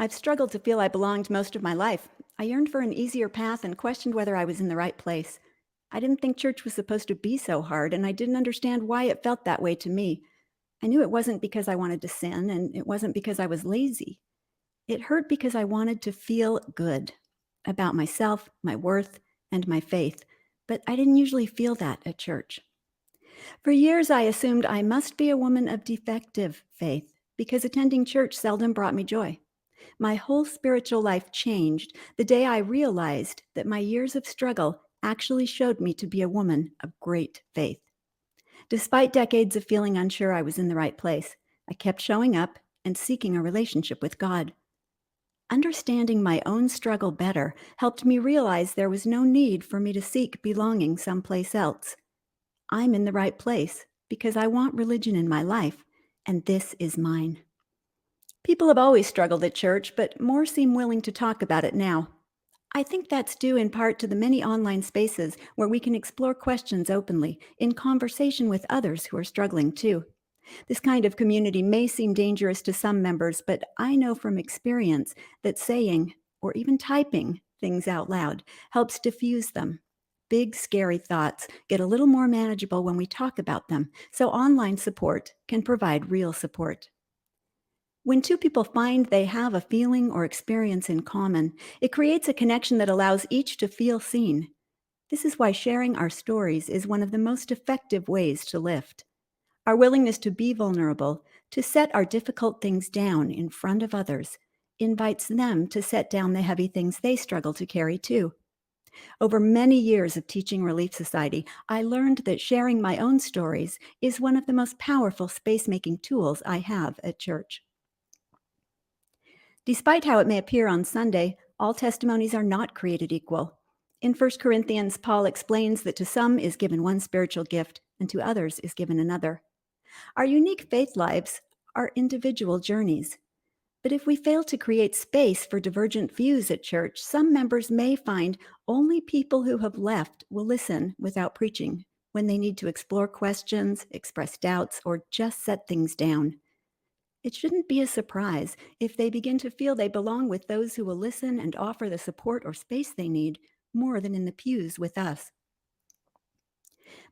I've struggled to feel I belonged most of my life. I yearned for an easier path and questioned whether I was in the right place. I didn't think church was supposed to be so hard, and I didn't understand why it felt that way to me. I knew it wasn't because I wanted to sin, and it wasn't because I was lazy. It hurt because I wanted to feel good about myself, my worth, and my faith. But I didn't usually feel that at church. For years, I assumed I must be a woman of defective faith because attending church seldom brought me joy. My whole spiritual life changed the day I realized that my years of struggle actually showed me to be a woman of great faith. Despite decades of feeling unsure I was in the right place, I kept showing up and seeking a relationship with God. Understanding my own struggle better helped me realize there was no need for me to seek belonging someplace else. I'm in the right place because I want religion in my life, and this is mine. People have always struggled at church, but more seem willing to talk about it now. I think that's due in part to the many online spaces where we can explore questions openly, in conversation with others who are struggling too. This kind of community may seem dangerous to some members, but I know from experience that saying, or even typing, things out loud helps diffuse them. Big, scary thoughts get a little more manageable when we talk about them, so online support can provide real support. When two people find they have a feeling or experience in common, it creates a connection that allows each to feel seen. This is why sharing our stories is one of the most effective ways to lift. Our willingness to be vulnerable, to set our difficult things down in front of others, invites them to set down the heavy things they struggle to carry too. Over many years of teaching Relief Society, I learned that sharing my own stories is one of the most powerful space making tools I have at church. Despite how it may appear on Sunday, all testimonies are not created equal. In 1 Corinthians, Paul explains that to some is given one spiritual gift, and to others is given another. Our unique faith lives are individual journeys. But if we fail to create space for divergent views at church, some members may find only people who have left will listen without preaching when they need to explore questions, express doubts, or just set things down. It shouldn't be a surprise if they begin to feel they belong with those who will listen and offer the support or space they need more than in the pews with us.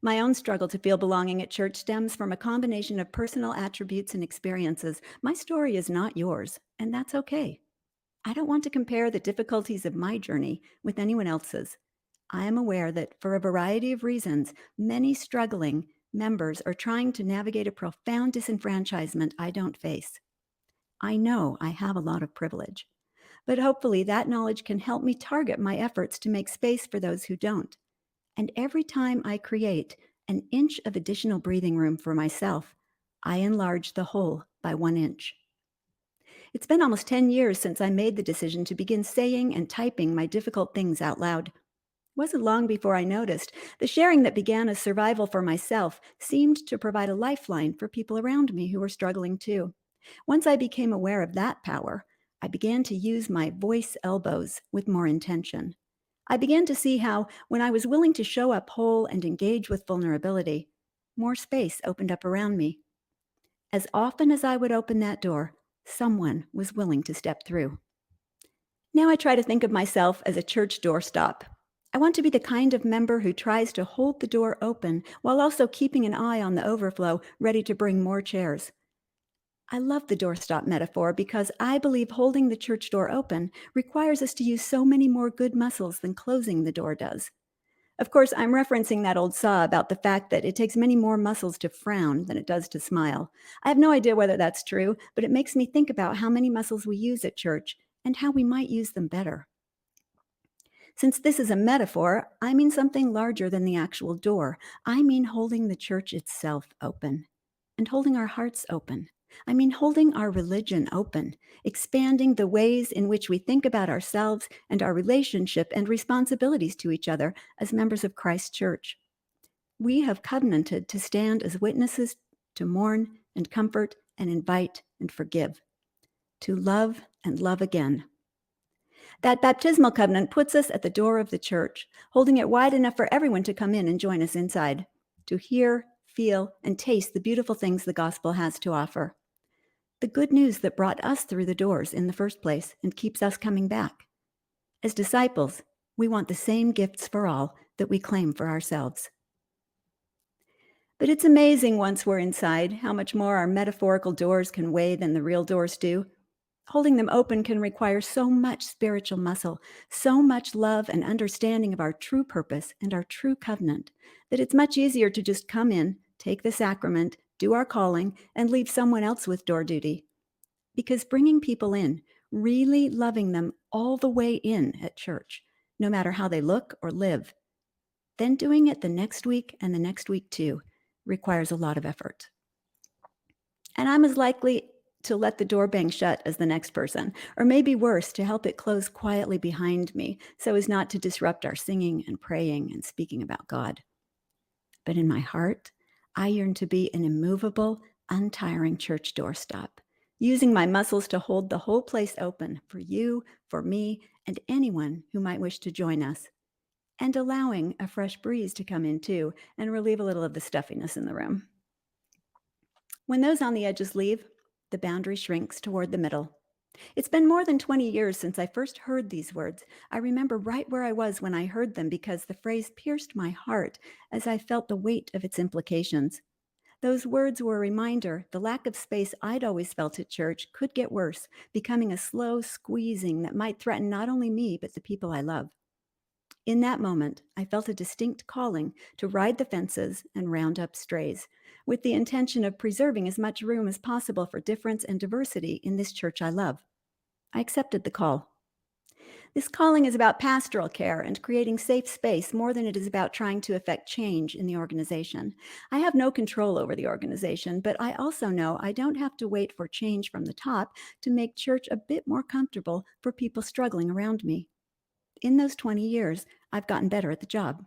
My own struggle to feel belonging at church stems from a combination of personal attributes and experiences. My story is not yours, and that's okay. I don't want to compare the difficulties of my journey with anyone else's. I am aware that for a variety of reasons, many struggling members are trying to navigate a profound disenfranchisement I don't face. I know I have a lot of privilege, but hopefully that knowledge can help me target my efforts to make space for those who don't. And every time I create an inch of additional breathing room for myself, I enlarge the whole by 1 inch. It's been almost 10 years since I made the decision to begin saying and typing my difficult things out loud. It wasn't long before I noticed the sharing that began as survival for myself seemed to provide a lifeline for people around me who were struggling too. Once I became aware of that power, I began to use my voice elbows with more intention. I began to see how, when I was willing to show up whole and engage with vulnerability, more space opened up around me. As often as I would open that door, someone was willing to step through. Now I try to think of myself as a church doorstop. I want to be the kind of member who tries to hold the door open while also keeping an eye on the overflow, ready to bring more chairs. I love the doorstop metaphor because I believe holding the church door open requires us to use so many more good muscles than closing the door does. Of course, I'm referencing that old saw about the fact that it takes many more muscles to frown than it does to smile. I have no idea whether that's true, but it makes me think about how many muscles we use at church and how we might use them better. Since this is a metaphor, I mean something larger than the actual door. I mean holding the church itself open and holding our hearts open. I mean holding our religion open, expanding the ways in which we think about ourselves and our relationship and responsibilities to each other as members of Christ's church. We have covenanted to stand as witnesses, to mourn and comfort and invite and forgive, to love and love again. That baptismal covenant puts us at the door of the church, holding it wide enough for everyone to come in and join us inside, to hear, feel, and taste the beautiful things the gospel has to offer. the good news that brought us through the doors in the first place and keeps us coming back. As disciples, we want the same gifts for all that we claim for ourselves. But it's amazing once we're inside how much more our metaphorical doors can weigh than the real doors do. Holding them open can require so much spiritual muscle, so much love and understanding of our true purpose and our true covenant, that it's much easier to just come in, take the sacrament, do our calling, and leave someone else with door duty. Because bringing people in, really loving them all the way in at church, no matter how they look or live, then doing it the next week and the next week too, requires a lot of effort. And I'm as likely to let the door bang shut as the next person, or maybe worse, to help it close quietly behind me so as not to disrupt our singing and praying and speaking about God. But in my heart, I yearn to be an immovable, untiring church doorstop, using my muscles to hold the whole place open for you, for me, and anyone who might wish to join us, and allowing a fresh breeze to come in too and relieve a little of the stuffiness in the room. When those on the edges leave, the boundary shrinks toward the middle. It's been more than 20 years since I first heard these words. I remember right where I was when I heard them because the phrase pierced my heart as I felt the weight of its implications. Those words were a reminder the lack of space I'd always felt at church could get worse, becoming a slow squeezing that might threaten not only me, but the people I love. In that moment, I felt a distinct calling to ride the fences and round up strays, with the intention of preserving as much room as possible for difference and diversity in this church I love. I accepted the call. This calling is about pastoral care and creating safe space more than it is about trying to effect change in the organization. I have no control over the organization, but I also know I don't have to wait for change from the top to make church a bit more comfortable for people struggling around me. In those 20 years, I've gotten better at the job.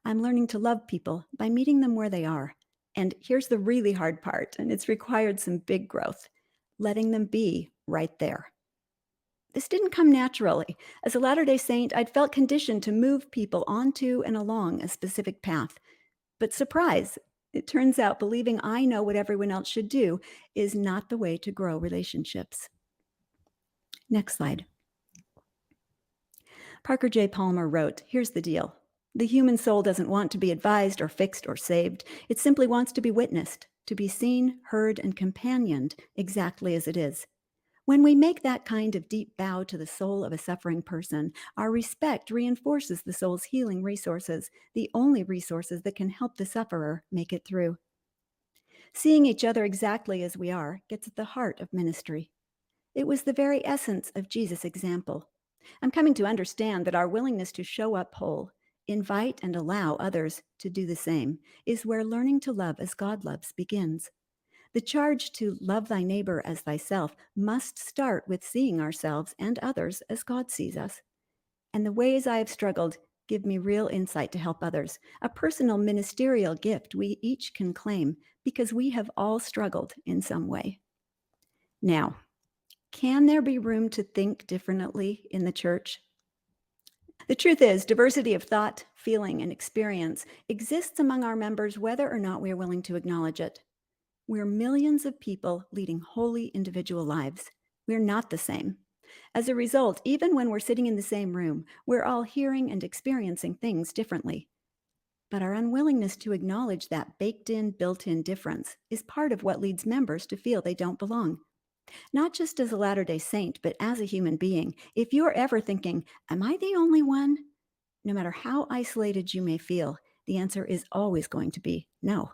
I'm learning to love people by meeting them where they are. And here's the really hard part, and it's required some big growth, letting them be right there. This didn't come naturally. As a Latter day Saint, I'd felt conditioned to move people onto and along a specific path. But surprise, it turns out believing I know what everyone else should do is not the way to grow relationships. Next slide. Parker J. Palmer wrote, "Here's the deal. The human soul doesn't want to be advised or fixed or saved. It simply wants to be witnessed, to be seen, heard, and companioned exactly as it is. When we make that kind of deep bow to the soul of a suffering person, our respect reinforces the soul's healing resources, the only resources that can help the sufferer make it through. Seeing each other exactly as we are gets at the heart of ministry. It was the very essence of Jesus' example. I'm coming to understand that our willingness to show up whole, invite and allow others to do the same, is where learning to love as God loves begins. The charge to love thy neighbor as thyself must start with seeing ourselves and others as God sees us. And the ways I have struggled give me real insight to help others, a personal ministerial gift we each can claim because we have all struggled in some way. Now, can there be room to think differently in the church? The truth is, diversity of thought, feeling, and experience exists among our members whether or not we are willing to acknowledge it. We're millions of people leading holy individual lives. We're not the same. As a result, even when we're sitting in the same room, we're all hearing and experiencing things differently. But our unwillingness to acknowledge that baked-in, built-in difference is part of what leads members to feel they don't belong. Not just as a Latter-day Saint, but as a human being. If you're ever thinking, am I the only one? No matter how isolated you may feel, the answer is always going to be no.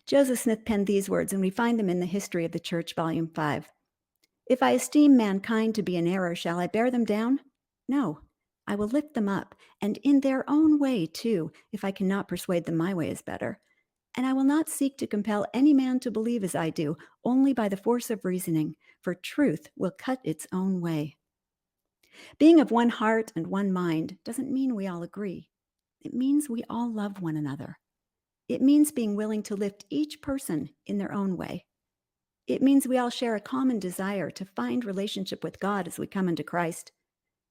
Joseph Smith penned these words, and we find them in the History of the Church, Volume 5. If I esteem mankind to be in error, shall I bear them down? No. I will lift them up, and in their own way, too, if I cannot persuade them my way is better. And I will not seek to compel any man to believe as I do, only by the force of reasoning, for truth will cut its own way. Being of one heart and one mind doesn't mean we all agree. It means we all love one another. It means being willing to lift each person in their own way. It means we all share a common desire to find relationship with God as we come into Christ.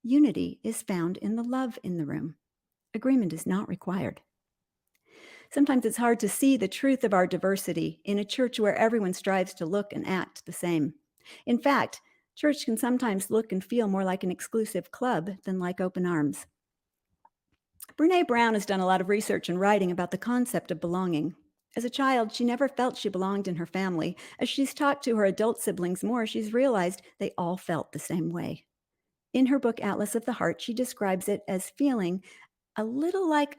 Unity is found in the love in the room. Agreement is not required. Sometimes it's hard to see the truth of our diversity in a church where everyone strives to look and act the same. In fact, church can sometimes look and feel more like an exclusive club than like open arms. Brene Brown has done a lot of research and writing about the concept of belonging. As a child, she never felt she belonged in her family. As she's talked to her adult siblings more, she's realized they all felt the same way. In her book, Atlas of the Heart, she describes it as feeling a little like,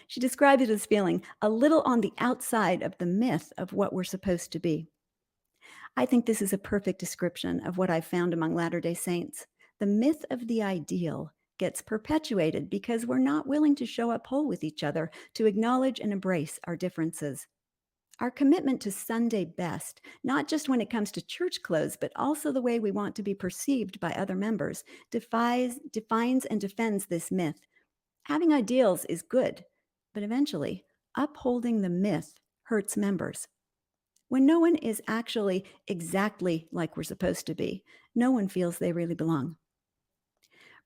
she described it as feeling a little on the outside of the myth of what we're supposed to be. I think this is a perfect description of what I've found among Latter day Saints. The myth of the ideal gets perpetuated because we're not willing to show up whole with each other, to acknowledge and embrace our differences. Our commitment to Sunday best, not just when it comes to church clothes, but also the way we want to be perceived by other members, defines and defends this myth. Having ideals is good, but eventually, upholding the myth hurts members. When no one is actually exactly like we're supposed to be, no one feels they really belong.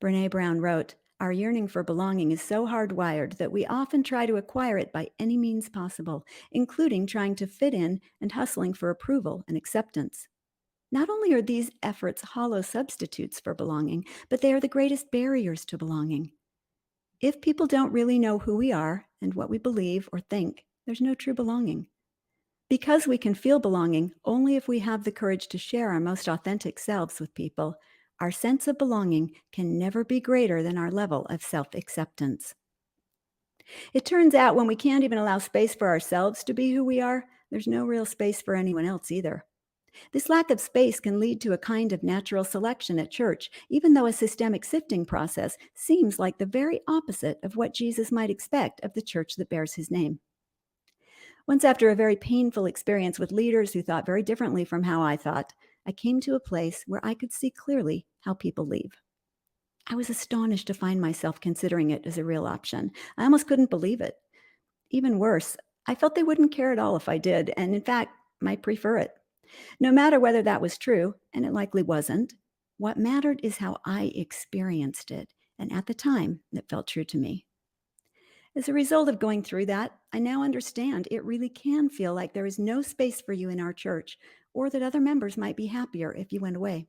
Brene Brown wrote, "Our yearning for belonging is so hardwired that we often try to acquire it by any means possible, including trying to fit in and hustling for approval and acceptance. Not only are these efforts hollow substitutes for belonging, but they are the greatest barriers to belonging. If people don't really know who we are and what we believe or think, there's no true belonging. Because we can feel belonging only if we have the courage to share our most authentic selves with people, our sense of belonging can never be greater than our level of self-acceptance." It turns out when we can't even allow space for ourselves to be who we are, there's no real space for anyone else either. This lack of space can lead to a kind of natural selection at church, even though a systemic sifting process seems like the very opposite of what Jesus might expect of the church that bears his name. Once, after a very painful experience with leaders who thought very differently from how I thought, I came to a place where I could see clearly how people leave. I was astonished to find myself considering it as a real option. I almost couldn't believe it. Even worse, I felt they wouldn't care at all if I did, and in fact, might prefer it. No matter whether that was true, and it likely wasn't, what mattered is how I experienced it, and at the time, it felt true to me. As a result of going through that, I now understand it really can feel like there is no space for you in our church, or that other members might be happier if you went away.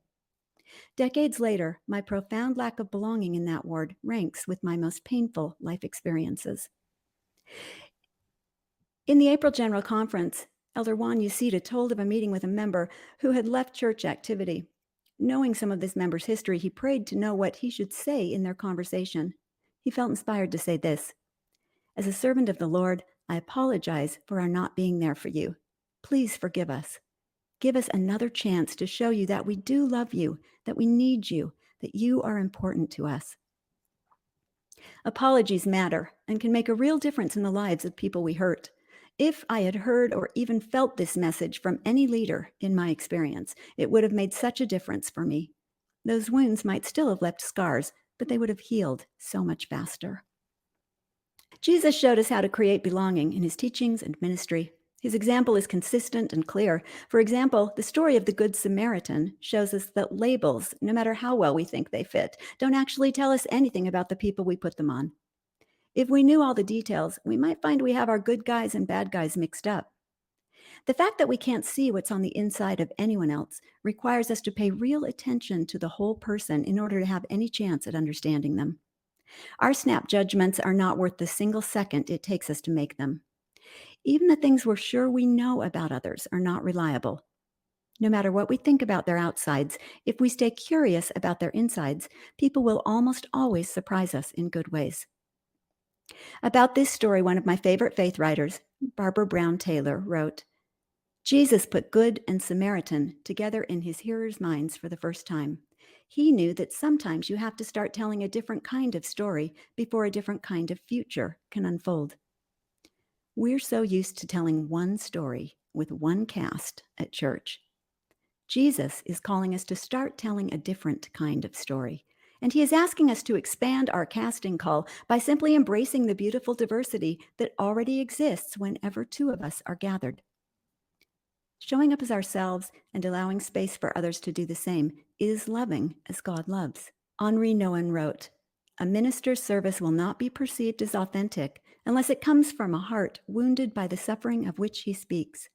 Decades later, my profound lack of belonging in that ward ranks with my most painful life experiences. In the April General Conference, Elder Juan Uceda told of a meeting with a member who had left church activity. Knowing some of this member's history, he prayed to know what he should say in their conversation. He felt inspired to say this: "As a servant of the Lord, I apologize for our not being there for you. Please forgive us. Give us another chance to show you that we do love you, that we need you, that you are important to us." Apologies matter and can make a real difference in the lives of people we hurt. If I had heard or even felt this message from any leader in my experience, it would have made such a difference for me. Those wounds might still have left scars, but they would have healed so much faster. Jesus showed us how to create belonging in his teachings and ministry. His example is consistent and clear. For example, the story of the Good Samaritan shows us that labels, no matter how well we think they fit, don't actually tell us anything about the people we put them on. If we knew all the details, we might find we have our good guys and bad guys mixed up. The fact that we can't see what's on the inside of anyone else requires us to pay real attention to the whole person in order to have any chance at understanding them. Our snap judgments are not worth the single second it takes us to make them. Even the things we're sure we know about others are not reliable. No matter what we think about their outsides, if we stay curious about their insides, people will almost always surprise us in good ways. About this story, one of my favorite faith writers, Barbara Brown Taylor, wrote, "Jesus put good and Samaritan together in his hearers' minds for the first time. He knew that sometimes you have to start telling a different kind of story before a different kind of future can unfold." We're so used to telling one story with one cast at church. Jesus is calling us to start telling a different kind of story. And he is asking us to expand our casting call by simply embracing the beautiful diversity that already exists whenever two of us are gathered. Showing up as ourselves and allowing space for others to do the same is loving as God loves. Henri Nouwen wrote, "A minister's service will not be perceived as authentic unless it comes from a heart wounded by the suffering of which he speaks.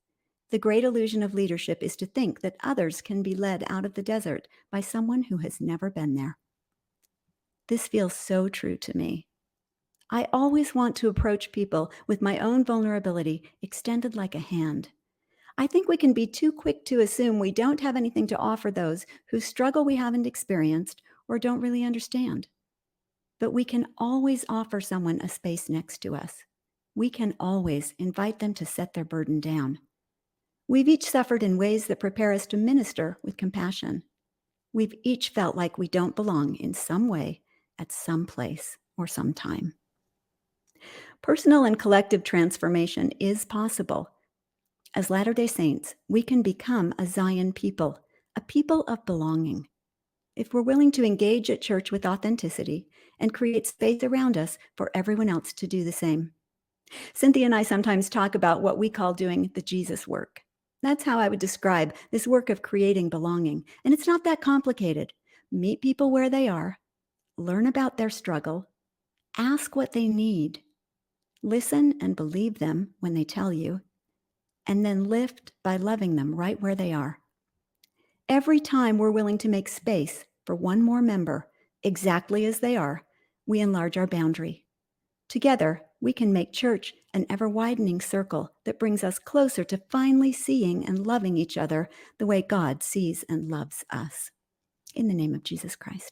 The great illusion of leadership is to think that others can be led out of the desert by someone who has never been there. This feels so true to me. I always want to approach people with my own vulnerability extended like a hand. I think we can be too quick to assume we don't have anything to offer those whose struggle we haven't experienced or don't really understand. But we can always offer someone a space next to us. We can always invite them to set their burden down. We've each suffered in ways that prepare us to minister with compassion. We've each felt like we don't belong in some way, at some place, or some time. Personal and collective transformation is possible. As Latter-day Saints, we can become a Zion people, a people of belonging. If we're willing to engage at church with authenticity and create space around us for everyone else to do the same. Cynthia and I sometimes talk about what we call doing the Jesus work. That's how I would describe this work of creating belonging. And it's not that complicated. Meet people where they are, learn about their struggle, ask what they need, listen and believe them when they tell you, and then lift by loving them right where they are. Every time we're willing to make space for one more member, exactly as they are, we enlarge our boundary. Together, we can make church an ever-widening circle that brings us closer to finally seeing and loving each other the way God sees and loves us. In the name of Jesus Christ.